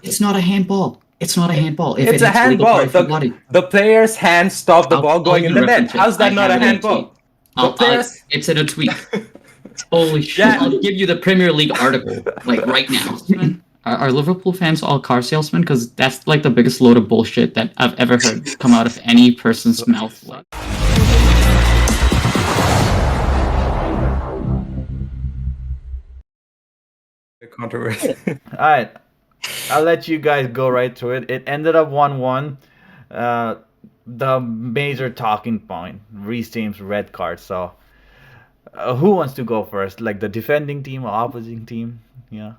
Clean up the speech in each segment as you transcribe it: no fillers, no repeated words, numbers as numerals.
It's not a handball. It's not a handball. If It's it a hits the legal handball. part of your body, The player's hand stopped the ball I'll going in even the net. reference it. How's I that not have a it in a tweet. handball? The players. It's in a tweet. Holy shit! Yeah. I'll give you the Premier League article like right now. Are Liverpool fans all car salesmen? Because that's like the biggest load of bullshit that I've ever heard come out of any person's mouth. Like, Controversy. All right, I'll let you guys go right through it. It ended up 1-1. The major talking point, Reece James red card. So, who wants to go first? Like the defending team or opposing team? Yeah.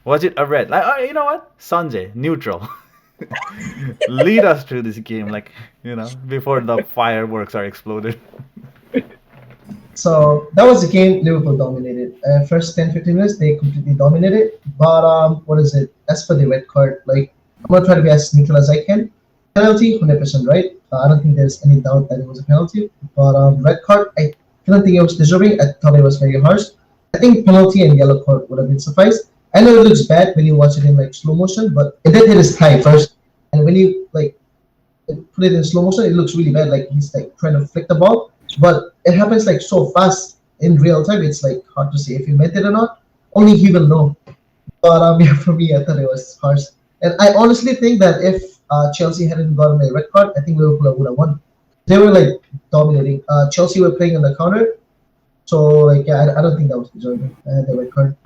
Was it a red? Like, oh, you know what? Sanjay, neutral. Lead us through this game, like, before the fireworks are exploded. So that was the game Liverpool dominated. First 10, 15 minutes, they completely dominated. But what is it? As for the red card, like, I'm going to try to be as neutral as I can. Penalty, 100% right. I don't think there's any doubt that it was a penalty. But red card, I don't think it was deserving. I thought it was very harsh. I think penalty and yellow card would have been sufficed. I know it looks bad when you watch it in like slow motion, but it did hit his thigh first. And when you like put it in slow motion, it looks really bad. Like he's like trying to flick the ball, but it happens like so fast in real time. It's like hard to say if he meant it or not. Only he will know. But yeah, for me, I thought it was harsh. And I honestly think that if Chelsea hadn't gotten a red card, I think Liverpool would have won. They were like dominating. Chelsea were playing on the counter, so like yeah, I don't think that was deserving. The red card.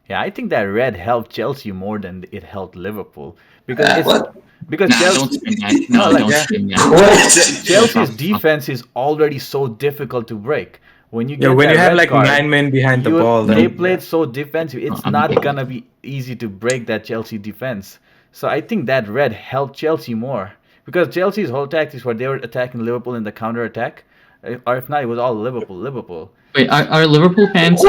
Yeah, I think that red helped Chelsea more than it helped Liverpool because What? because nah, Chelsea. don't spin that. No, No, like, don't yeah. spin that. What? Chelsea's defense is already so difficult to break. When you Yeah, get when that you have red like card, 9 men behind the ball, they then played so defensive. It's not gonna be easy to break that Chelsea defense. So I think that red helped Chelsea more because Chelsea's whole tactics were they were attacking Liverpool in the counter attack, or if not, it was all Liverpool. Wait, are Liverpool fans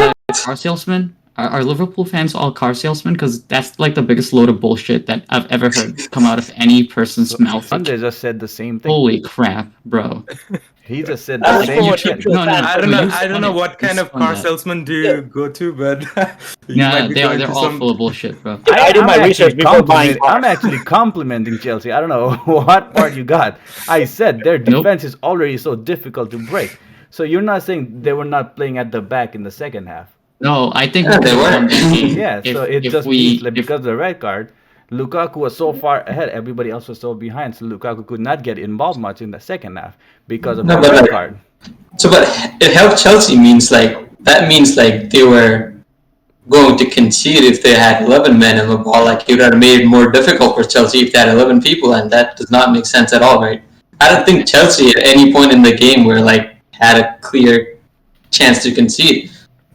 car salesmen? Are Liverpool fans all car salesmen? Because that's like the biggest load of bullshit that I've ever heard come out of any person's mouth. Sunday just said the same thing. Holy crap, bro! He just said the same You thing. should- no, I don't know what kind of car salesman do you go to, but you Yeah, might be going they're to all some. full of bullshit, bro. I do I'm my actually research before buying cars. I'm actually complimenting Chelsea. I don't know what part you got. I said their Nope. defense is already so difficult to break. So you're not saying they were not playing at the back in the second half. No, I think Yeah, they were. won that game. Yeah, so it if just we means like because of the red card, Lukaku was so far ahead, everybody else was so behind, so Lukaku could not get involved much in the second half because of No, the but red like- card. So, but it helped Chelsea means like they were going to concede if they had 11 men in the ball. Like it would have made it more difficult for Chelsea if they had 11 people, and that does not make sense at all, right? I don't think Chelsea at any point in the game were like had a clear chance to concede.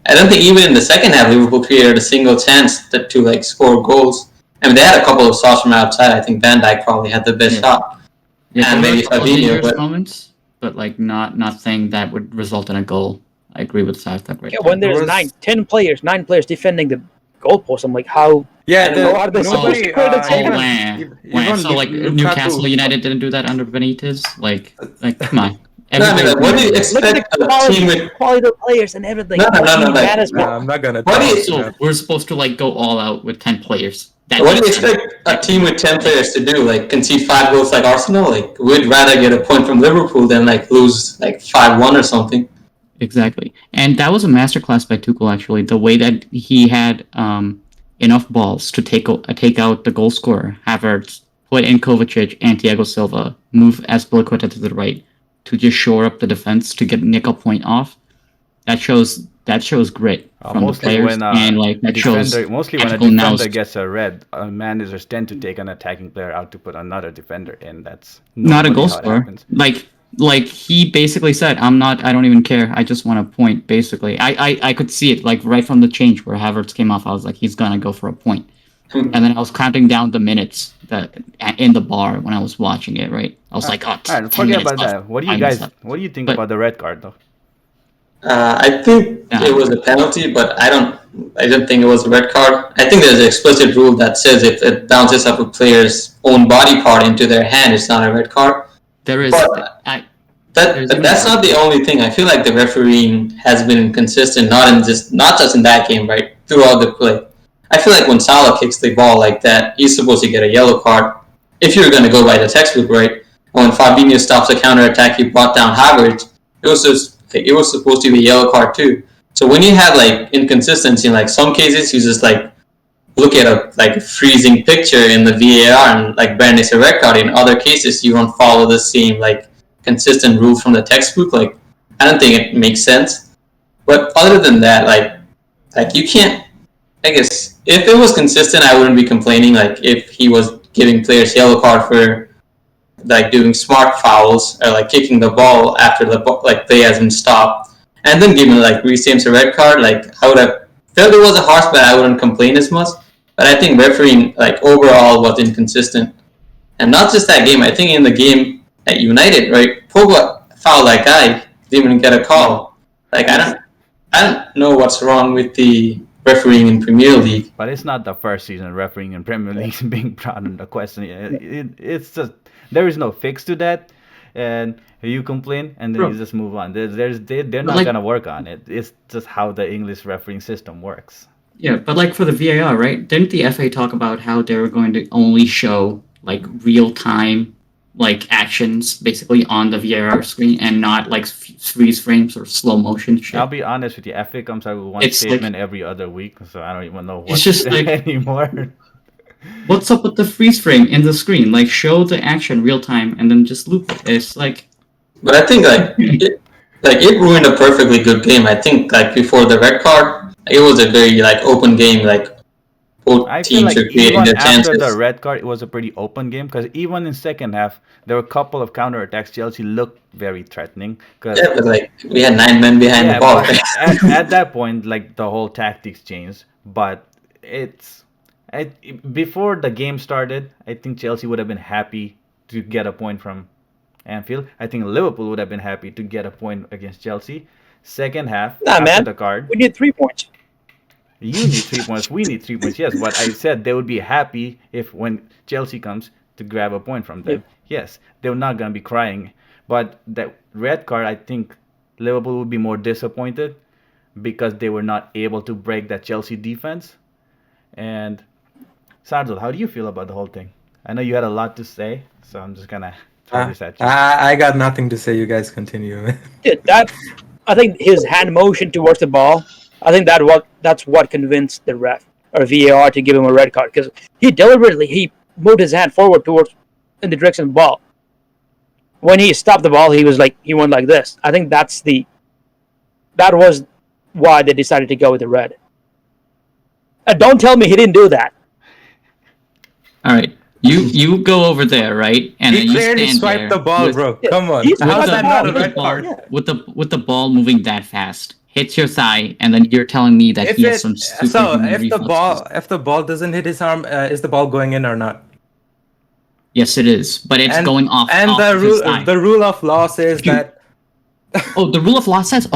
I don't think even in the second half Liverpool created a single chance to like score goals. I mean, they had a couple of shots from outside. I think Van Dijk probably had the best shot. yeah, and there maybe were a couple Fabinho, dangerous but- moments, but like not saying that would result in a goal. I agree with South right Yeah, there. when there's was- 9 players defending the goalpost, I'm like, how? Yeah, I don't know, are they supposed to create a Oh, second? wow. So like Newcastle United didn't do that under Benitez. Like come on. No, I mean, like, what do you Look at expect the a team with? quality of players and everything. No, like, Management. I'm not gonna. What do you- So we're supposed to like go all out with 10 players. That What do you makes sense. expect a team with 10 players to do? Like concede 5 goals like Arsenal? Like we'd rather get a point from Liverpool than like lose like 5-1 or something. Exactly. And that was a masterclass by Tuchel, actually. The way that he had enough balls to take out the goal scorer, Havertz, put in Kovacic and Thiago Silva, move Azpilicueta to the right to just shore up the defense to get nick a point off. That shows grit from the Mostly players, when and like that shows mostly when a tactical nous. defender gets a red, managers tend to take an attacking player out to put another defender in. That's Not a normally goal how it scorer. happens. Like he basically said, I don't even care. I just want a point, basically. I could see it, like, right from the change where Havertz came off. I was like, he's gonna go for a point. And then I was counting down the minutes that in the bar when I was watching it, right? I was like, oh, All 10 right, forget minutes about left. that. What do 5 you minutes guys? left. What do you think But- about the red card though? I think Yeah. it was a penalty, but I don't think it was a red card. I think there's an explicit rule that says if it bounces off a player's own body part into their hand, it's not a red card. There is. But- I, But that's not the only thing. I feel like the refereeing has been inconsistent, not just in that game, right? Throughout the play. I feel like when Salah kicks the ball like that, he's supposed to get a yellow card. If you're going to go by the textbook, right? When Fabinho stops a counter attack, he brought down Havertz. It was supposed to be a yellow card too. So when you have like inconsistency in like some cases, you just like look at a freezing picture in the VAR and like brand is a red card. In other cases, you don't follow the same like consistent rule from the textbook. Like I don't think it makes sense. But other than that, like you can't. I guess if it was consistent, I wouldn't be complaining. Like if he was giving players yellow card for like doing smart fouls or like kicking the ball after the play has been stopped, and then giving like Reece James a red card, like I would have felt it was a harsh, but I wouldn't complain as much. But I think refereeing like overall was inconsistent, and not just that game. I think in the game at United, right, Pogba fouled that guy, didn't even get a call. Like I don't know what's wrong with the refereeing in Premier League. But it's not the first season refereeing in Premier League being brought into question. It's just there is no fix to that, and you complain and then you just move on. They're not gonna work on it. It's just how the English refereeing system works. Yeah, but like for the VAR, right? Didn't the FA talk about how they were going to only show like real time like actions basically on the VAR screen and not like freeze frames or slow motion shit? I'll be honest with you, FA comes out with one statement every other week, so I don't even know what it's just like anymore. What's up with the freeze frame in the screen? Like show the action real time and then just loop it. It's like. But I think it ruined a perfectly good game. I think like before the red card, it was a very like open game. Like both teams were creating their chances. After the red card, it was a pretty open game because even in second half, there were a couple of counterattacks. Chelsea looked very threatening. But like we had 9 men behind the ball. At that point, like the whole tactics changed. But before the game started, I think Chelsea would have been happy to get a point from Anfield. I think Liverpool would have been happy to get a point against Chelsea. Second half, after the card, we need 3 points. You need 3 points. We need 3 points. Yes, but I said they would be happy if when Chelsea comes to grab a point from them. Yes, they're not gonna be crying. But that red card, I think Liverpool would be more disappointed because they were not able to break that Chelsea defense. And Sardul, how do you feel about the whole thing? I know you had a lot to say, so I'm just gonna throw this at you. I got nothing to say. You guys continue. I think his hand motion towards the ball. I think that's what convinced the ref or VAR to give him a red card because he deliberately moved his hand forward in the direction of the ball. When he stopped the ball, he went like this. I think that was why they decided to go with the red. Don't tell me he didn't do that. All right, you go over there, right? And he clearly swiped the ball, bro. Come on, how's that not a red card? With the ball moving that fast, hits your thigh, and then you're telling me that he has some super. So if the ball doesn't hit his arm, is the ball going in or not? Yes, it is, but it's going off. And off the rule of law says that. Oh, the rule of law says,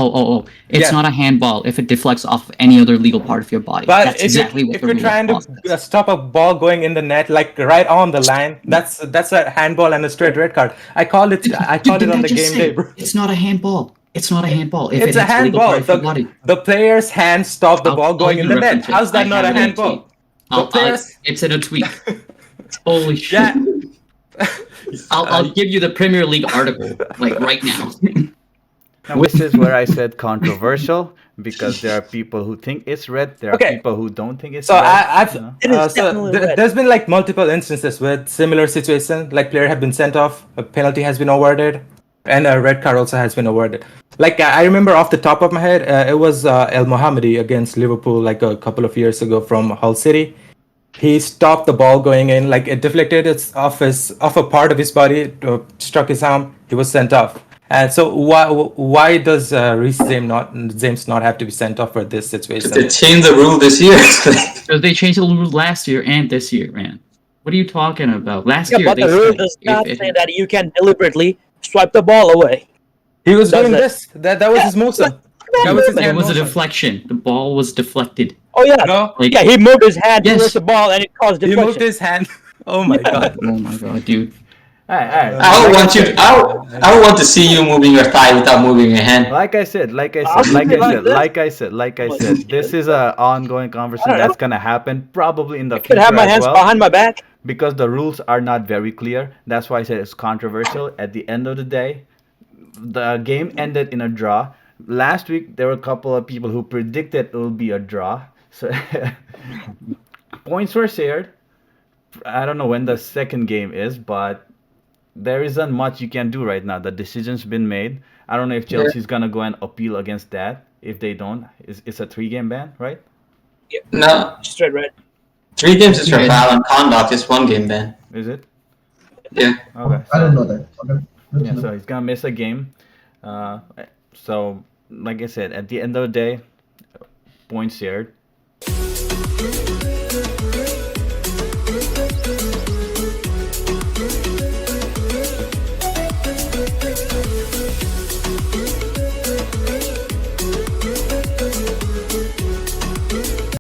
it's not a handball if it deflects off any other legal part of your body. But that's exactly what if you're trying to stop a ball going in the net, like right on the line, that's a handball and a straight red card. I called it on the game day, bro. It's not a handball. It's not a handball. If it's a handball. The player's hand stopped the ball going in the net. How's that not a handball? It's in a tweet. Holy shit! I'll give you the Premier League article like right now. Now, this is where I said controversial because there are people who think it's red. There are people who don't think it's red. There's been like multiple instances with similar situation. Like player have been sent off, a penalty has been awarded, and a red card also has been awarded. Like I remember off the top of my head, it was El Mohammadi against Liverpool like a couple of years ago from Hull City. He stopped the ball going in, like it deflected off a part of his body, struck his arm. He was sent off. And so why does Reece James not have to be sent off for this situation? They changed the rule this year. Because they changed the rule last year and this year, man. What are you talking about? Last year, but the rule does not say that you can deliberately swipe the ball away. He was doing this. That was his motion. It was a deflection. The ball was deflected. Oh yeah, he moved his hand towards the ball and it caused deflection. He moved his hand. Oh my god. Oh my god, dude. Alright. I would want you. I would want to see you moving your thigh without moving your hand. Like I said, I'll do it like this. this is a ongoing conversation I don't know. that's gonna happen probably in the I could future have my as hands well, behind my back. because the rules are not very clear. That's why I said it's controversial. At the end of the day, the game ended in a draw. Last week there were a couple of people who predicted it will be a draw. So points were shared. I don't know when the second game is, but there isn't much you can do right now. The decision's been made. I don't know if Chelsea's gonna go and appeal against that. If they don't, it's a 3-game ban, right? No, Just red. 3 games is for violent conduct. It's 1 game ban. Is it? Yeah. Okay. I didn't know that. Okay. Good to Yeah, know. so he's gonna miss a game. So, like I said, at the end of the day, points shared.